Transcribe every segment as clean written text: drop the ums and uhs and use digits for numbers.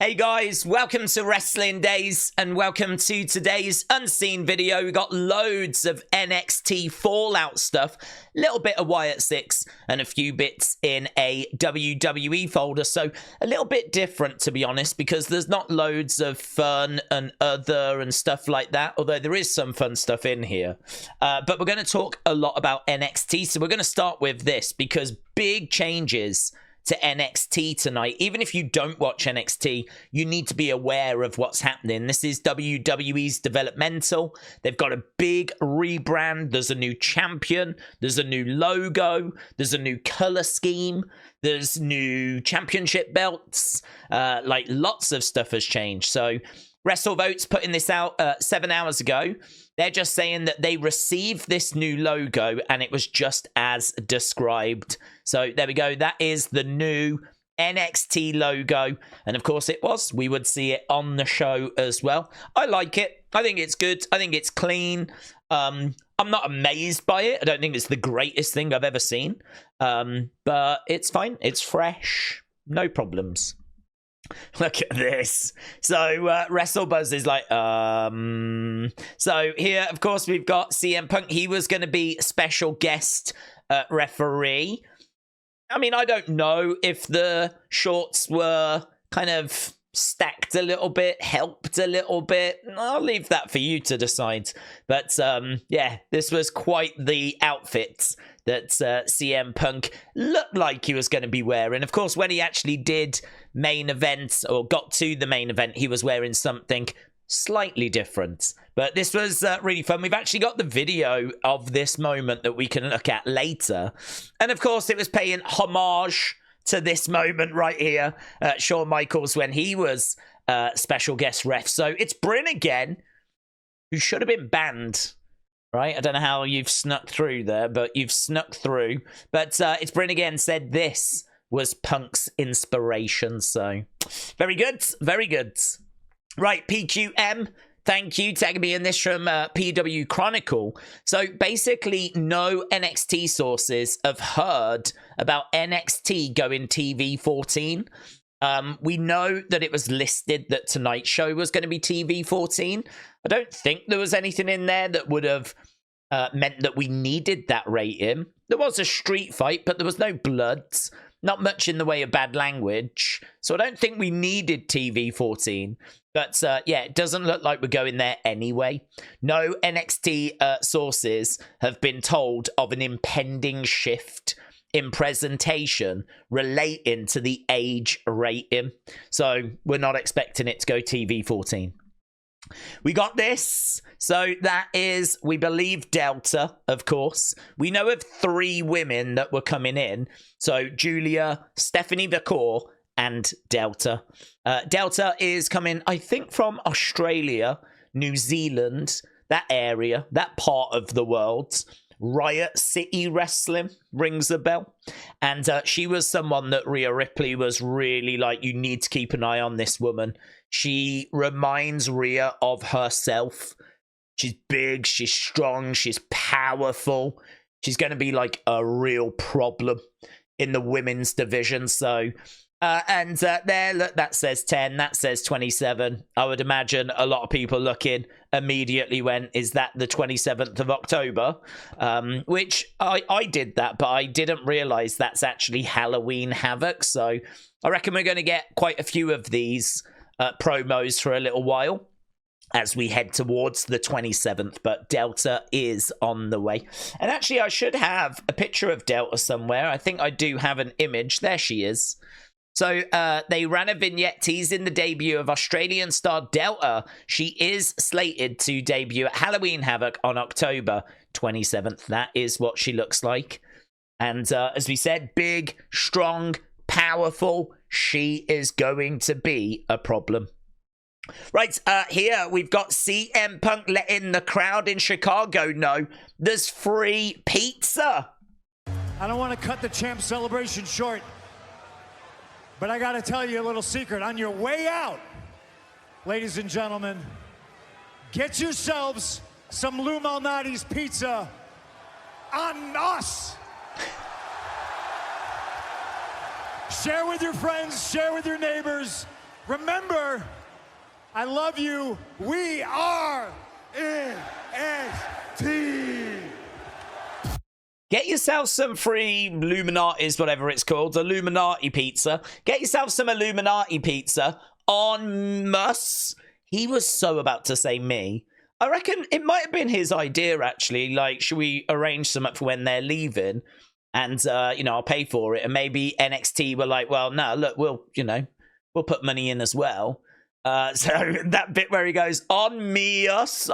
Hey guys, welcome to Wrestling Days and welcome to today's unseen video. We got loads of NXT Fallout stuff, a little bit of Wyatt Sicks and a few bits in a WWE folder. So a little bit different, to be honest, because there's not loads of fun and other and stuff like that, although there is some fun stuff in here. But we're going to talk a lot about NXT. So we're going to start with this because big changes to NXT tonight. Even if you don't watch NXT, you need to be aware of what's happening. This is WWE's developmental. They've got a big rebrand. There's a new champion. There's a new logo. There's a new color scheme. There's new championship belts. Like lots of stuff has changed. So WrestleVote's putting this out 7 hours ago. They're just saying that they received this new logo and it was just as described. So there we go. That is the new NXT logo. And of course it was. We would see it on the show as well. I like it. I think it's good. I think it's clean. I'm not amazed by it. I don't think it's the greatest thing I've ever seen. But it's fine. It's fresh. No problems. Look at this. So WrestleBuzz is like, So here, of course, we've got CM Punk. He was going to be special guest referee. I mean, I don't know if the shorts were kind of stacked a little bit, helped a little bit. I'll leave that for you to decide. But yeah, this was quite the outfit that CM Punk looked like he was going to be wearing. Of course, when he actually did main event or got to the main event, he was wearing something slightly different. But this was really fun. We've actually got the video of this moment that we can look at later. And of course, it was paying homage to this moment right here, Shawn Michaels, when he was special guest ref. So it's Bryn again, who should have been banned. Right, I don't know how you've snuck through there, but you've snuck through. But it's Bryn again said this was Punk's inspiration. So very good, very good. Right, PQM, thank you. Tagging me in this from PW Chronicle. So basically, no NXT sources have heard about NXT going TV 14. We know that it was listed that tonight's show was going to be TV 14. I don't think there was anything in there that would have meant that we needed that rating. There was a street fight, but there was no bloods. Not much in the way of bad language. So I don't think we needed TV 14. But yeah, it doesn't look like we're going there anyway. No NXT sources have been told of an impending shift in presentation relating to the age rating. So we're not expecting it to go TV 14. We got this. So that is, we believe, Delta, of course. We know of 3 women that were coming in. So Julia, Stephanie Vacour, and Delta. Delta is coming, I think, from Australia, New Zealand, that area, that part of the world. Riot City Wrestling rings a bell. And she was someone that Rhea Ripley was really like, you need to keep an eye on this woman. She reminds Rhea of herself. She's big, she's strong, she's powerful. She's going to be like a real problem in the women's division. So, there, look, that says 10, that says 27. I would imagine a lot of people looking immediately went, is that the 27th of October? Which I did that, but I didn't realize that's actually Halloween Havoc. So I reckon we're going to get quite a few of these promos for a little while as we head towards the 27th, but Delta is on the way. And actually, I should have a picture of Delta somewhere. I think I do have an image. There she is. So they ran a vignette teasing the debut of Australian star Delta. She is slated to debut at Halloween Havoc on October 27th. That is what she looks like. And as we said, big, strong, powerful. She is going to be a problem. Right, here we've got CM Punk letting the crowd in Chicago know there's free pizza. I don't want to cut the champ celebration short, but I got to tell you a little secret. On your way out, ladies and gentlemen, get yourselves some Lou Malnati's pizza on us. Share with your friends, share with your neighbors. Remember, I love you. We are NXT. Get yourself some free Illuminati's, whatever it's called, Illuminati pizza. Get yourself some Illuminati pizza on Mus. He was so about to say me. I reckon it might have been his idea, actually. Like, should we arrange something for when they're leaving? And, you know, I'll pay for it. And maybe NXT were like, well, no, look, we'll put money in as well. So that bit where he goes, on me us.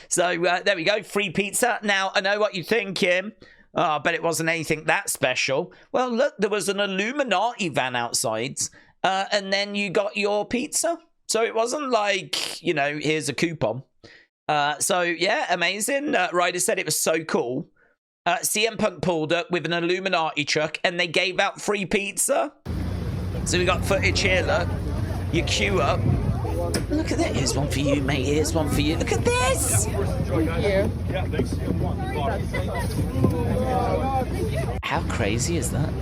So there we go, free pizza. Now, I know what you're thinking. Oh, I bet it wasn't anything that special. Well, look, there was an Illuminati van outside, and then you got your pizza. So it wasn't like, you know, here's a coupon. So, yeah, amazing. Ryder said it was so cool. CM Punk pulled up with an Illuminati truck, and they gave out free pizza. So we got footage here, look. You queue up. Look at that. Here's one for you, mate. Here's one for you. Look at this. How crazy is that?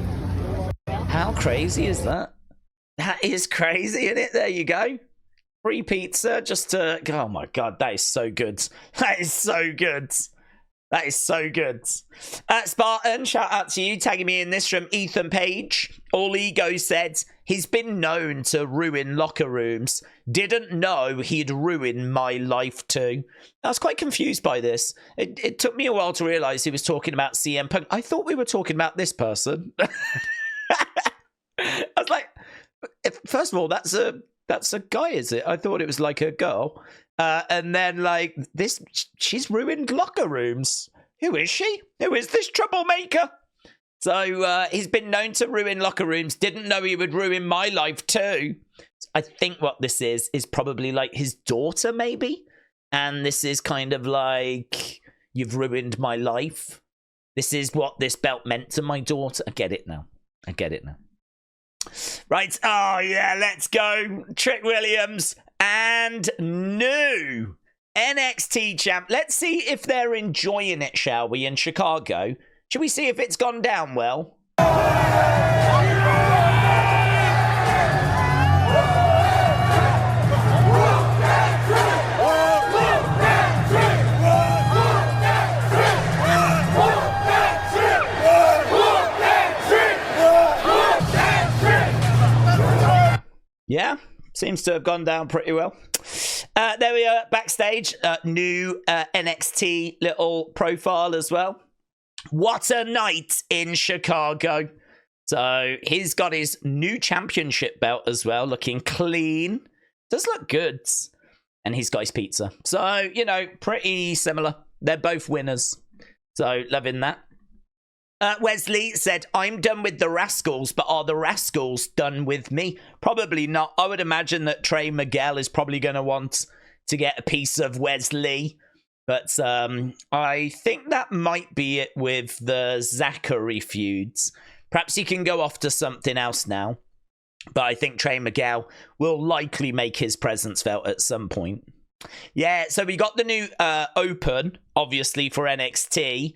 How crazy is that? That is crazy, isn't it? There you go. Free pizza just to... Oh, my God. That is so good. That is so good. That is so good. Spartan, shout out to you, tagging me in this from Ethan Page. All Ego said, he's been known to ruin locker rooms. Didn't know he'd ruin my life too. I was quite confused by this. It took me a while to realise he was talking about CM Punk. I thought we were talking about this person. I was like, first of all, that's a guy, is it? I thought it was like a girl. And then, like, she's ruined locker rooms. Who is she? Who is this troublemaker? So, he's been known to ruin locker rooms. Didn't know he would ruin my life, too. I think what this is probably, like, his daughter, maybe? And this is kind of like, you've ruined my life. This is what this belt meant to my daughter. I get it now. Right. Oh, yeah, let's go. Trick Williams and new NXT champ. Let's see if they're enjoying it, shall we, in Chicago? Should we see if it's gone down well? Yeah, seems to have gone down pretty well. There we are, backstage. New NXT little profile as well. What a night in Chicago. So he's got his new championship belt as well, looking clean. Does look good. And he's got his pizza. So, you know, pretty similar. They're both winners. So, loving that. Wes Lee said, I'm done with the Rascalz, but are the Rascalz done with me? Probably not. I would imagine that Trey Miguel is probably going to want to get a piece of Wes Lee. But I think that might be it with the Zachary feuds. Perhaps he can go off to something else now. But I think Trey Miguel will likely make his presence felt at some point. Yeah, so we got the new Open, obviously, for NXT.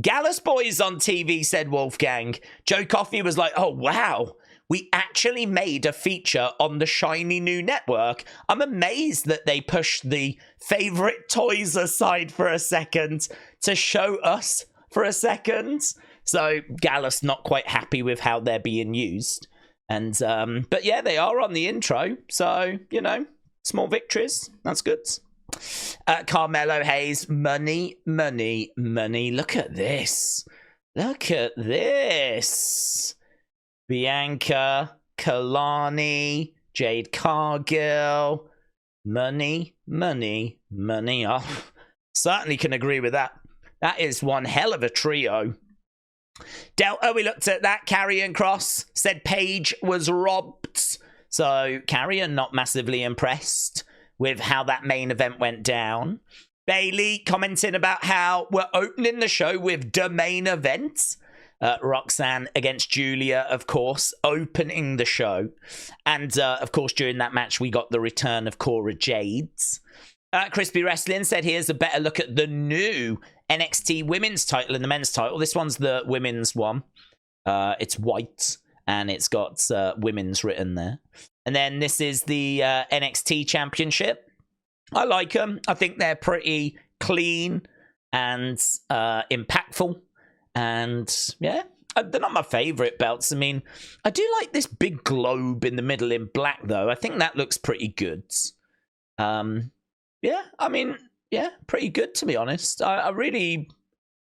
Gallus Boys on TV, said Wolfgang. Joe Coffey was like, oh, wow. We actually made a feature on the shiny new network. I'm amazed that they pushed the favorite toys aside for a second to show us for a second. So Gallus not quite happy with how they're being used. And but yeah, they are on the intro. So, you know, small victories. That's good. Carmelo Hayes, money. Look at this. Bianca, Kelani, Jade, Cargill. Money. Oh, certainly can agree with that. That is one hell of a trio. Delta, we looked at that. Karrion Kross said Paige was robbed. So Karrion not massively impressed with how that main event went down. Bayley commenting about how we're opening the show with the main event. Roxanne against Julia, of course, opening the show. And, of course, during that match, we got the return of Cora Jades. Crispy Wrestling said, here's a better look at the new NXT Women's title and the men's title. This one's the women's one. It's white. and it's got women's written there. And then this is the NXT Championship. I like them. I think they're pretty clean and impactful. And yeah, they're not my favorite belts. I mean, I do like this big globe in the middle in black, though. I think that looks pretty good. Yeah, I mean, yeah, pretty good, to be honest. I really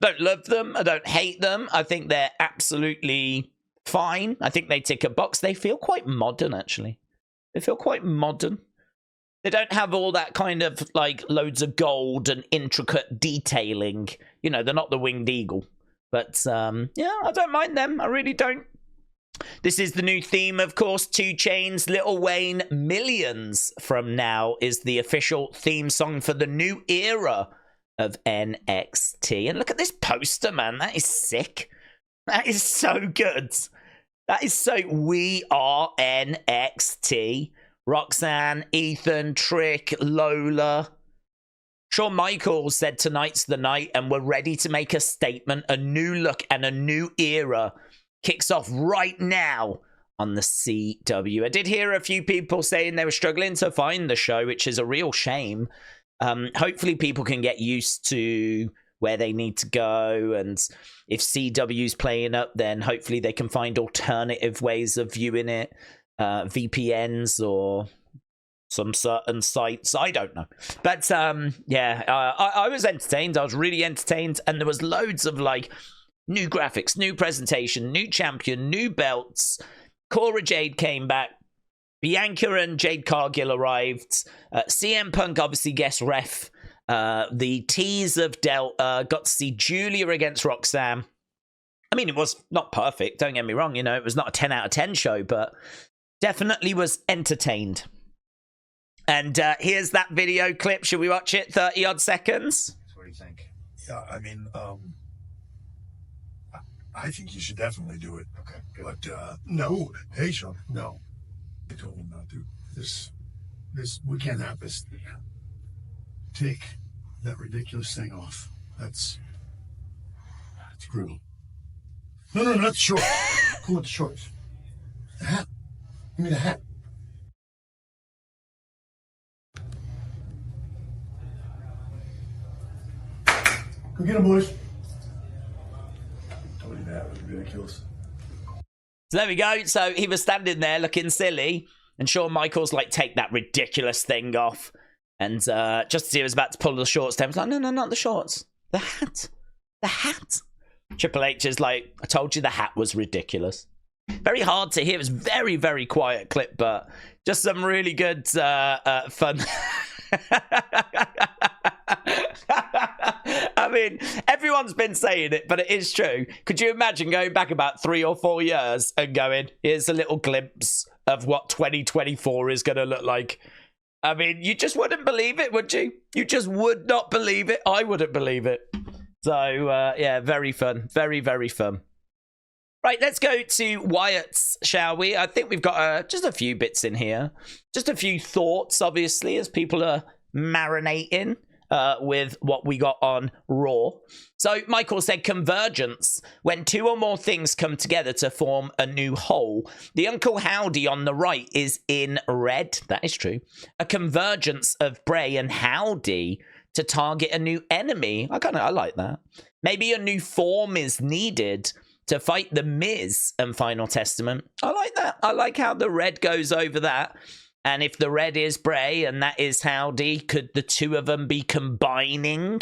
don't love them. I don't hate them. I think they're absolutely fine. I think they tick a box. They feel quite modern, actually. They feel quite modern. They don't have all that kind of, like, loads of gold and intricate detailing. You know, they're not the Winged Eagle. But, yeah, I don't mind them. I really don't. This is the new theme, of course. 2 Chainz, Lil Wayne, Millions from Now is the official theme song for the new era of NXT. And look at this poster, man. That is sick. That is so good. That is so... We Are NXT. Roxanne, Ethan, Trick, Lola. Shawn Michaels said tonight's the night and we're ready to make a statement. A new look and a new era kicks off right now on the CW. I did hear a few people saying they were struggling to find the show, which is a real shame. Hopefully people can get used to where they need to go, and if CW's playing up, then hopefully they can find alternative ways of viewing it, VPNs or some certain sites. I don't know, but yeah, I was entertained. I was really entertained, and there was loads of like new graphics, new presentation, new champion, new belts. Cora Jade came back. Bianca and Jade Cargill arrived. CM Punk obviously guest ref. The tease of Delta. Got to see Julia against Roxanne. I mean, it was not perfect, don't get me wrong. You know, it was not a 10 out of 10 show, but definitely was entertained. And here's that video clip. Should we watch it? 30-odd seconds. What do you think? Yeah, I mean, I think you should definitely do it. Okay, good. But no, hey Shawn, no. I told him not to. This, we can't have this. Take that ridiculous thing off. That's brutal. No, not the shorts. Cool with the shorts. The hat. Give me the hat. Go get him, boys. Told you that was ridiculous. So there we go. So he was standing there looking silly, and Shawn Michaels like, take that ridiculous thing off. And just as he was about to pull the shorts down, he was like, no, not the shorts. The hat. The hat. Triple H is like, I told you the hat was ridiculous. Very hard to hear. It was very, very quiet clip, but just some really good fun. I mean, everyone's been saying it, but it is true. Could you imagine going back about 3 or 4 years and going, here's a little glimpse of what 2024 is going to look like? I mean, you just wouldn't believe it, would you? You just would not believe it. I wouldn't believe it. So, yeah, very fun. Very, very fun. Right, let's go to Wyatt's, shall we? I think we've got just a few bits in here. Just a few thoughts, obviously, as people are marinating with what we got on Raw. So Michael said Convergence, when 2 or more things come together to form a new whole. The Uncle Howdy on the right is in red. That is true. A convergence of Bray and Howdy to target a new enemy. I like that. Maybe a new form is needed to fight The Miz and Final Testament. I like that. I like how the red goes over that. And if the red is Bray and that is Howdy, could the 2 of them be combining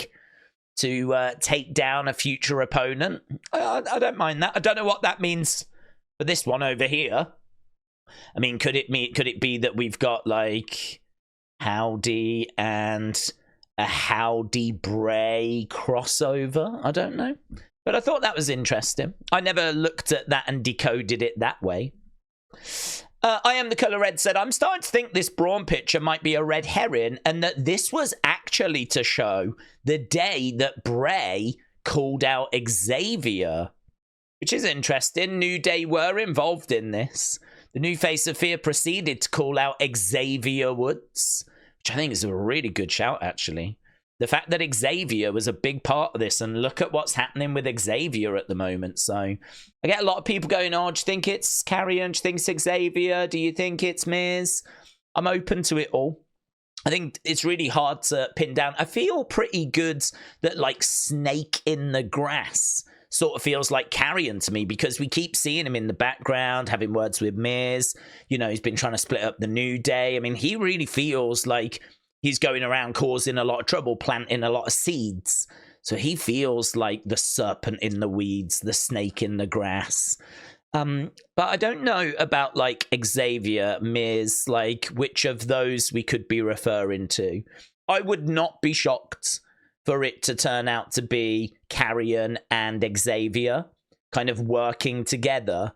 to take down a future opponent? I don't mind that. I don't know what that means for this one over here. I mean, could it be that we've got like Howdy and a Howdy Bray crossover? I don't know. But I thought that was interesting. I never looked at that and decoded it that way. I Am the Colour Red said, I'm starting to think this Braun picture might be a red herring and that this was actually to show the day that Bray called out Xavier, which is interesting. New Day were involved in this. The new Face of Fear proceeded to call out Xavier Woods, which I think is a really good shout, actually. the fact that Xavier was a big part of this, and look at what's happening with Xavier at the moment. So I get a lot of people going, oh, do you think it's Karrion? Do you think it's Xavier? Do you think it's Miz? I'm open to it all. I think it's really hard to pin down. I feel pretty good that, like, snake in the grass sort of feels like Karrion to me, because we keep seeing him in the background having words with Miz. You know, he's been trying to split up the New Day. I mean, he really feels like he's going around causing a lot of trouble, planting a lot of seeds. So he feels like the serpent in the weeds, the snake in the grass. But I don't know about, like, Xavier, Miz, like, which of those we could be referring to. I would not be shocked for it to turn out to be Karrion and Xavier kind of working together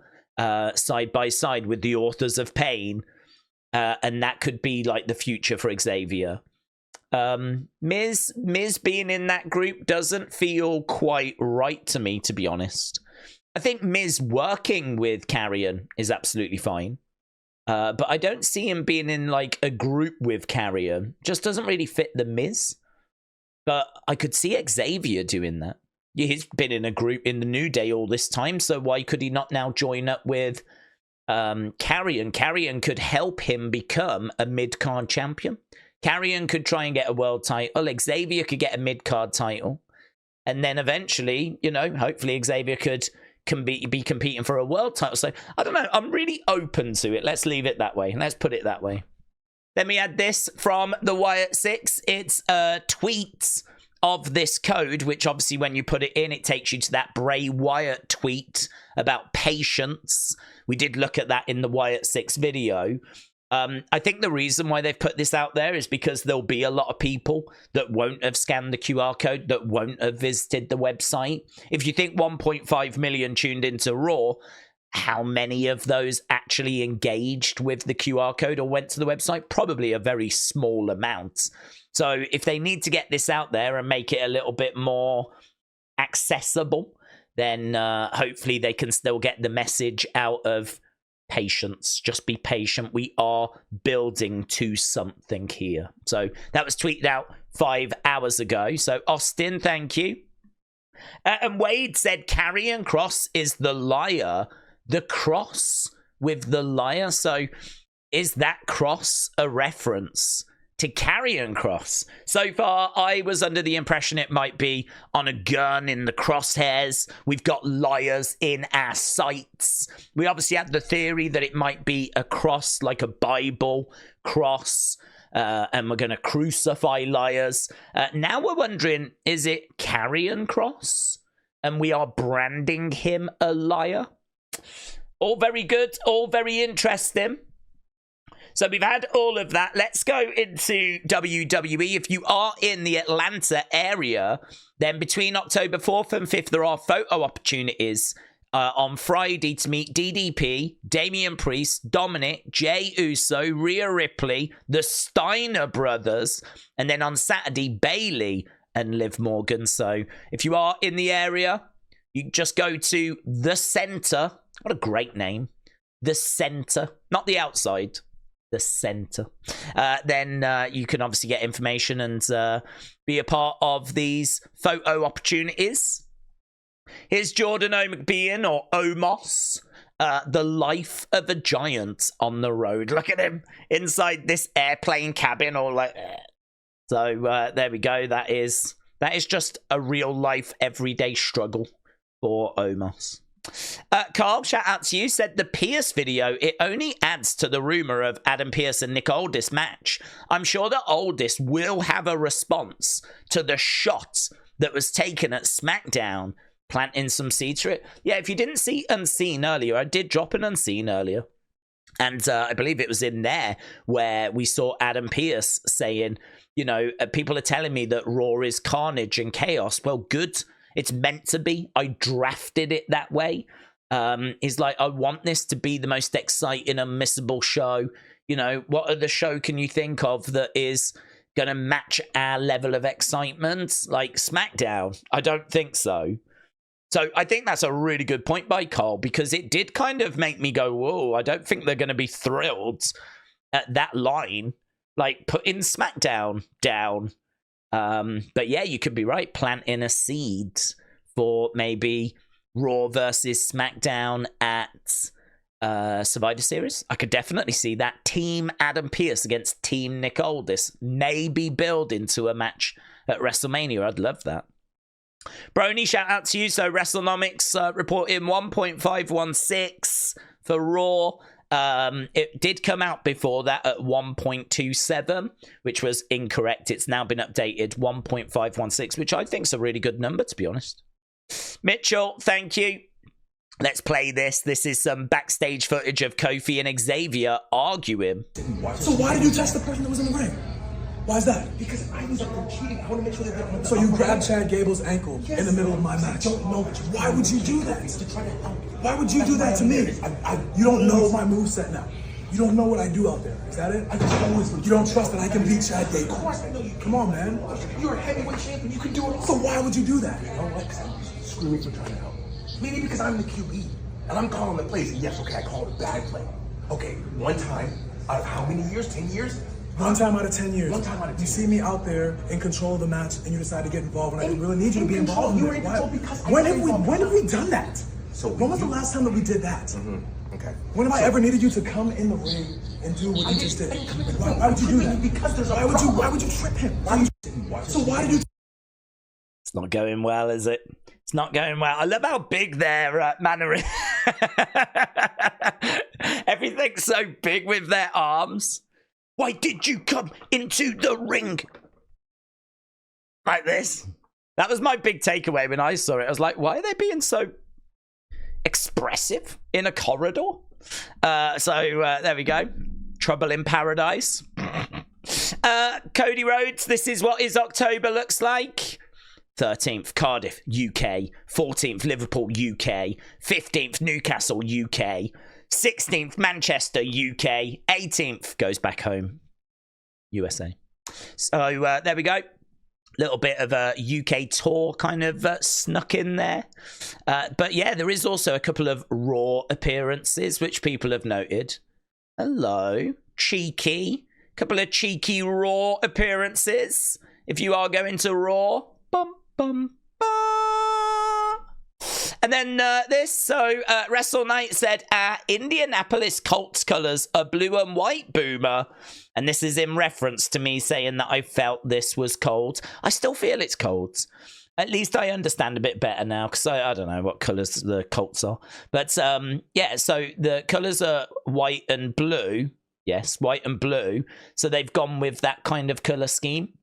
side by side with the Authors of Pain. And that could be, like, the future for Xavier. Miz being in that group doesn't feel quite right to me, to be honest. I think Miz working with Karrion is absolutely fine. But I don't see him being in, like, a group with Karrion. Just doesn't really fit the Miz. But I could see Xavier doing that. He's been in a group in the New Day all this time, so why could he not now join up with Karrion? Karrion could help him become a mid-card champion. Karrion could try and get a world title. Xavier could get a mid-card title. And then eventually, you know, hopefully Xavier could be competing for a world title. So, I don't know. I'm really open to it. Let's leave it that way. Let's put it that way. Then we had this from the Wyatt Sicks. It's tweets of this code, which obviously when you put it in, it takes you to that Bray Wyatt tweet about patience. We did look at that in the Wyatt Sicks video. I think the reason why they've put this out there is because there'll be a lot of people that won't have scanned the QR code, that won't have visited the website. If you think 1.5 million tuned into Raw, how many of those actually engaged with the QR code or went to the website? Probably a very small amount. So if they need to get this out there and make it a little bit more accessible, then hopefully they can still get the message out of patience. Just be patient. We are building to something here. So that was tweeted out 5 hours ago. So Austin, thank you. And Wade said Karrion Kross is the liar. The cross with the liar. So is that cross a reference to Karrion Kross? So far, I was under the impression it might be on a gun in the crosshairs. We've got liars in our sights. We obviously had the theory that it might be a cross, like a Bible cross, and we're going to crucify liars. Now we're wondering, is it Karrion Kross? And we are branding him a liar? All very good, all very interesting. So we've had all of that. Let's go into WWE. If you are in the Atlanta area, then between October 4th and 5th, there are photo opportunities on Friday to meet DDP, Damian Priest, Dominic, Jey Uso, Rhea Ripley, the Steiner brothers, and then on Saturday, Bayley and Liv Morgan. So if you are in the area, you just go to The Center. What a great name. The Center. Not the outside. The Center. Then you can obviously get information and be a part of these photo opportunities. Here's Jordan McBean, or Omos. The life of a giant on the road. Look at him inside this airplane cabin. All like, so there we go. That is just a real life everyday struggle for Omos. Carl, shout out to you, said the Pearce video, it only adds to the rumor of Adam Pearce and Nick Aldis match. I'm sure that Aldis will have a response to the shot that was taken at SmackDown, planting some seeds for it. Yeah, if you didn't see Unseen earlier, I did drop an Unseen earlier. And I believe it was in there where we saw Adam Pearce saying, you know, people are telling me that Raw is carnage and chaos. Well, good. It's meant to be. I drafted it that way. He's like, I want this to be the most exciting, unmissable show. You know, what other show can you think of that is going to match our level of excitement? Like SmackDown? I don't think so. So I think that's a really good point by Carl, because it did kind of make me go, whoa, I don't think they're going to be thrilled at that line. Like, putting SmackDown down. But yeah, you could be right. Planting a seed for maybe Raw versus SmackDown at Survivor Series. I could definitely see that. Team Adam Pearce against Team Nick Aldis. Maybe build into a match at WrestleMania. I'd love that. Brony, shout out to you. So WrestleNomics reporting 1.516 for Raw. It did come out before that at 1.27, which was incorrect. It's now been updated 1.516, which I think is a really good number, to be honest. Mitchell, thank you. Let's play this. This is some backstage footage of Kofi and Xavier arguing. So why did you touch the person that was in the ring? Why is that? Because I was up there cheating. I want to make sure they get. So you grabbed Chad Gable's ankle in the middle of my match. I don't know. Why would you do that? To try to help. Why would you do that to me? You don't know my moveset now. You don't know what I do out there. Is that it? I just always. You don't trust that I can beat Chad Gable. Of course I know you can. Come on, man. You're a heavyweight champion. You can do it all. So why would you do that? You know what? Because I'm screaming for trying to help. Maybe because I'm the QB and I'm calling the plays. And yes, okay, I called a bad play. Okay, one time out of how many years? 10 years? One time out of 10 years. One time out of 10 years. You see me out there in control of the match and you decide to get involved when I didn't really need you to be involved. You were in control because when have we done that? So when was the last time that we did that? Okay. When have I ever needed you to come in the ring and do what you just did? Why would you do that? Because there's a problem. Why would you trip him? So why did you? It's not going well, is it? It's not going well. I love how big their manner is. Everything's so big with their arms. Why did you come into the ring? Like this. That was my big takeaway when I saw it. I was like, why are they being so expressive in a corridor? There we go. Trouble in paradise. Cody Rhodes, this is what his October looks like. 13th, Cardiff, UK. 14th, Liverpool, UK. 15th, Newcastle, UK. 16th, Manchester, UK. 18th, goes back home, USA. So there we go. Little bit of a UK tour kind of snuck in there. But yeah, there is also a couple of Raw appearances, which people have noted. Hello. Cheeky. Couple of cheeky Raw appearances. If you are going to Raw. Bum, bum, bum. And then this, so Wrestle Night said, Indianapolis Colts colours are blue and white, boomer. And this is in reference to me saying that I felt this was cold. I still feel it's cold. At least I understand a bit better now, because I don't know what colours the Colts are. But yeah, so the colours are white and blue. Yes, white and blue. So they've gone with that kind of colour scheme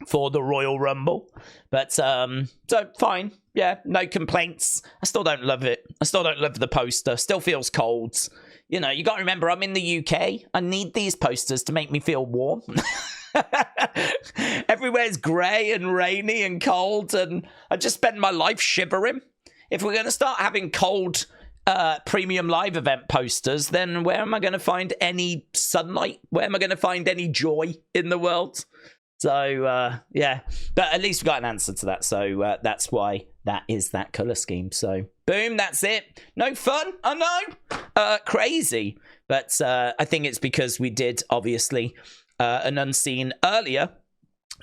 for the Royal Rumble. But so fine. Yeah, no complaints. I still don't love it. I still don't love the poster. Still feels cold. You know, you got to remember, I'm in the UK. I need these posters to make me feel warm. Everywhere's grey and rainy and cold, and I just spend my life shivering. If we're going to start having cold premium live event posters, then where am I going to find any sunlight? Where am I going to find any joy in the world? So, yeah, but at least we got an answer to that. So that's why that is that colour scheme. So, boom, that's it. No fun, I know. Crazy. But I think it's because we did, obviously, an unseen earlier.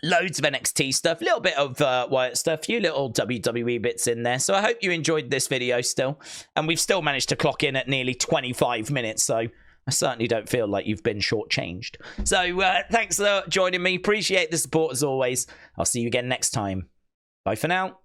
Loads of NXT stuff, a little bit of Wyatt stuff, a few little WWE bits in there. So I hope you enjoyed this video still. And we've still managed to clock in at nearly 25 minutes. So I certainly don't feel like you've been shortchanged. So thanks for joining me. Appreciate the support as always. I'll see you again next time. Bye for now.